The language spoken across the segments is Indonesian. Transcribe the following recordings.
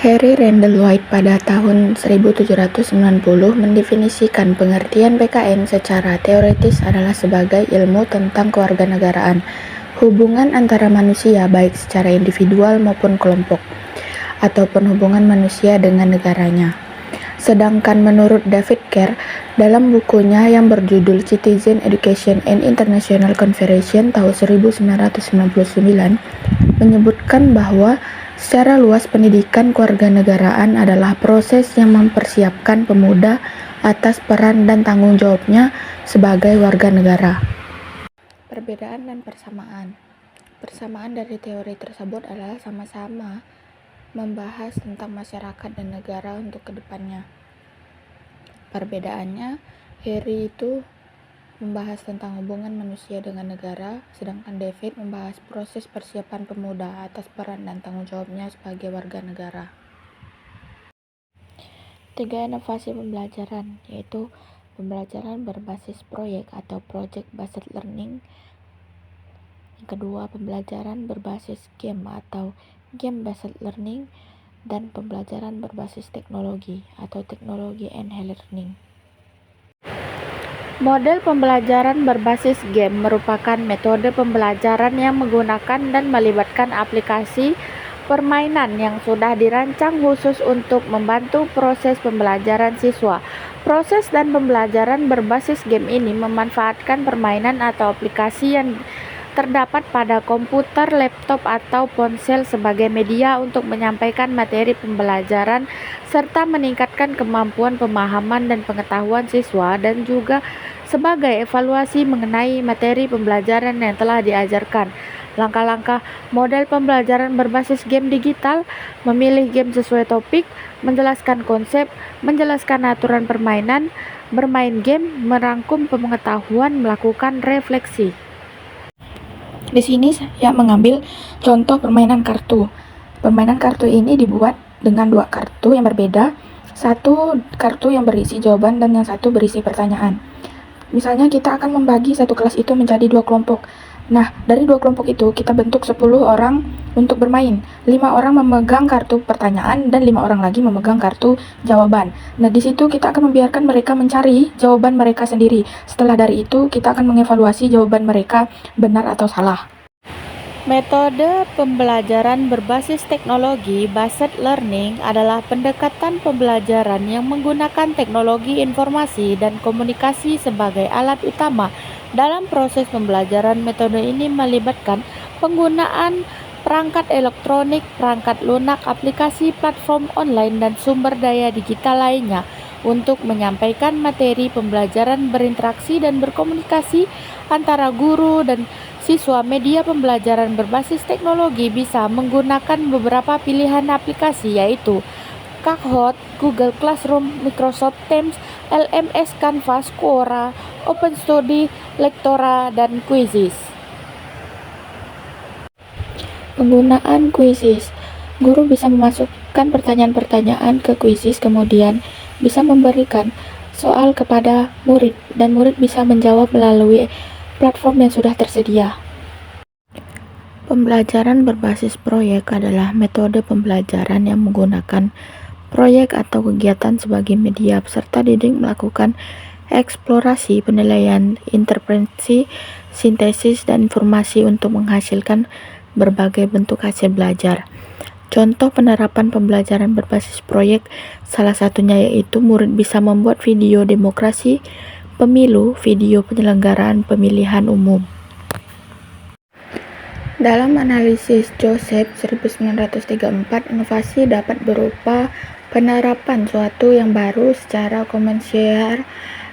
Harry Randall White pada tahun 1790 mendefinisikan pengertian PKN secara teoritis adalah sebagai ilmu tentang kewarganegaraan, hubungan antara manusia baik secara individual maupun kelompok, ataupun hubungan manusia dengan negaranya. Sedangkan menurut David Kerr, dalam bukunya yang berjudul Citizen Education and International Cooperation tahun 1999, menyebutkan bahwa secara luas pendidikan kewarganegaraan adalah proses yang mempersiapkan pemuda atas peran dan tanggung jawabnya sebagai warga negara. Perbedaan dan persamaan. Persamaan dari teori tersebut adalah sama-sama membahas tentang masyarakat dan negara untuk kedepannya. Perbedaannya, Harry itu membahas tentang hubungan manusia dengan negara, sedangkan David membahas proses persiapan pemuda atas peran dan tanggung jawabnya sebagai warga negara. 3 inovasi pembelajaran, yaitu pembelajaran berbasis proyek atau project-based learning. Yang kedua, pembelajaran berbasis game atau game-based learning, dan pembelajaran berbasis teknologi atau technology and learning. Model pembelajaran berbasis game merupakan metode pembelajaran yang menggunakan dan melibatkan aplikasi permainan yang sudah dirancang khusus untuk membantu proses pembelajaran siswa. Proses dan pembelajaran berbasis game ini memanfaatkan permainan atau aplikasi yang terdapat pada komputer, laptop, atau ponsel sebagai media untuk menyampaikan materi pembelajaran serta meningkatkan kemampuan pemahaman dan pengetahuan siswa, dan juga sebagai evaluasi mengenai materi pembelajaran yang telah diajarkan. Langkah-langkah model pembelajaran berbasis game digital: memilih game sesuai topik, menjelaskan konsep, menjelaskan aturan permainan, bermain game, merangkum pengetahuan, melakukan refleksi. Di sini saya mengambil contoh permainan kartu. Permainan kartu ini dibuat dengan 2 kartu yang berbeda. Satu kartu yang berisi jawaban dan yang satu berisi pertanyaan. Misalnya kita akan membagi satu kelas itu menjadi 2 kelompok. Nah, dari 2 kelompok itu kita bentuk 10 orang untuk bermain. 5 orang memegang kartu pertanyaan dan 5 orang lagi memegang kartu jawaban. Nah, di situ kita akan membiarkan mereka mencari jawaban mereka sendiri. Setelah dari itu, kita akan mengevaluasi jawaban mereka benar atau salah. Metode pembelajaran berbasis teknologi based learning adalah pendekatan pembelajaran yang menggunakan teknologi informasi dan komunikasi sebagai alat utama dalam proses pembelajaran. Metode ini melibatkan penggunaan perangkat elektronik, perangkat lunak, aplikasi, platform online, dan sumber daya digital lainnya untuk menyampaikan materi pembelajaran, berinteraksi dan berkomunikasi antara guru dan siswa. Media pembelajaran berbasis teknologi bisa menggunakan beberapa pilihan aplikasi, yaitu Kahoot, Google Classroom, Microsoft Teams, LMS, Canvas, Quora, OpenStudy, Lectora, dan Quizzes. Penggunaan Quizzes. Guru bisa memasukkan pertanyaan-pertanyaan ke Quizzes, kemudian bisa memberikan soal kepada murid, dan murid bisa menjawab melalui platform yang sudah tersedia. Pembelajaran berbasis proyek adalah metode pembelajaran yang menggunakan proyek atau kegiatan sebagai media peserta didik melakukan eksplorasi, penilaian, interpretasi, sintesis, dan informasi untuk menghasilkan berbagai bentuk hasil belajar. Contoh penerapan pembelajaran berbasis proyek salah satunya yaitu murid bisa membuat video demokrasi pemilu, video penyelenggaraan pemilihan umum. Dalam analisis Joseph 1934, inovasi dapat berupa penerapan suatu yang baru secara komersial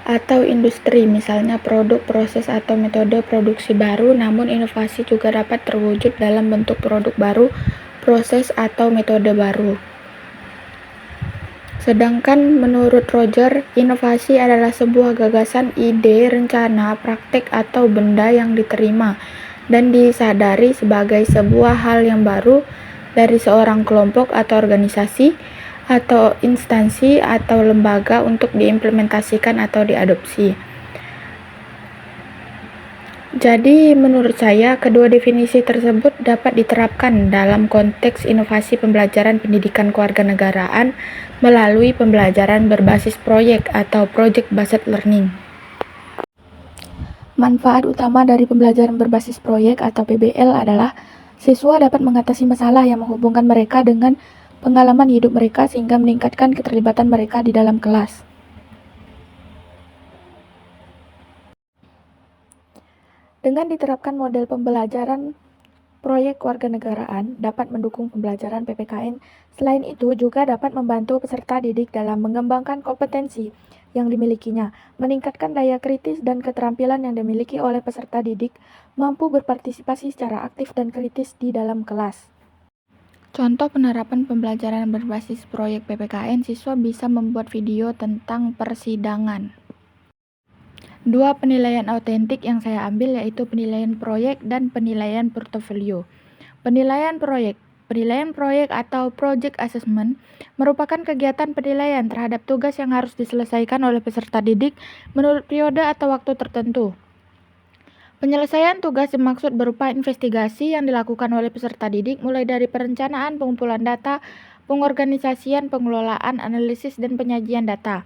atau industri, misalnya produk, proses, atau metode produksi baru. Namun inovasi juga dapat terwujud dalam bentuk produk baru, proses, atau metode baru. Sedangkan menurut Roger, inovasi adalah sebuah gagasan, ide, rencana, praktek, atau benda yang diterima dan disadari sebagai sebuah hal yang baru dari seorang kelompok atau organisasi atau instansi atau lembaga untuk diimplementasikan atau diadopsi. Jadi, menurut saya, kedua definisi tersebut dapat diterapkan dalam konteks inovasi pembelajaran pendidikan kewarganegaraan melalui pembelajaran berbasis proyek atau project-based learning. Manfaat utama dari pembelajaran berbasis proyek atau PBL adalah siswa dapat mengatasi masalah yang menghubungkan mereka dengan pengalaman hidup mereka sehingga meningkatkan keterlibatan mereka di dalam kelas. Dengan diterapkan model pembelajaran proyek kewarganegaraan dapat mendukung pembelajaran PPKN. Selain itu, juga dapat membantu peserta didik dalam mengembangkan kompetensi yang dimilikinya, meningkatkan daya kritis dan keterampilan yang dimiliki oleh peserta didik, mampu berpartisipasi secara aktif dan kritis di dalam kelas. Contoh penerapan pembelajaran berbasis proyek PPKN, siswa bisa membuat video tentang persidangan. Dua penilaian autentik yang saya ambil yaitu penilaian proyek dan penilaian portofolio. Penilaian proyek atau project assessment merupakan kegiatan penilaian terhadap tugas yang harus diselesaikan oleh peserta didik menurut periode atau waktu tertentu. Penyelesaian tugas dimaksud berupa investigasi yang dilakukan oleh peserta didik mulai dari perencanaan, pengumpulan data, pengorganisasian, pengelolaan, analisis, dan penyajian data.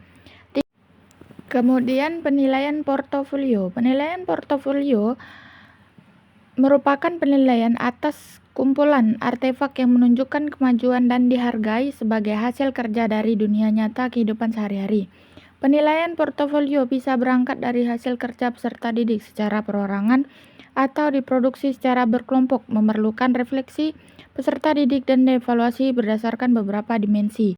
Kemudian penilaian portofolio. Penilaian portofolio merupakan penilaian atas kumpulan artefak yang menunjukkan kemajuan dan dihargai sebagai hasil kerja dari dunia nyata kehidupan sehari-hari. Penilaian portofolio bisa berangkat dari hasil kerja peserta didik secara perorangan atau diproduksi secara berkelompok, memerlukan refleksi peserta didik dan evaluasi berdasarkan beberapa dimensi.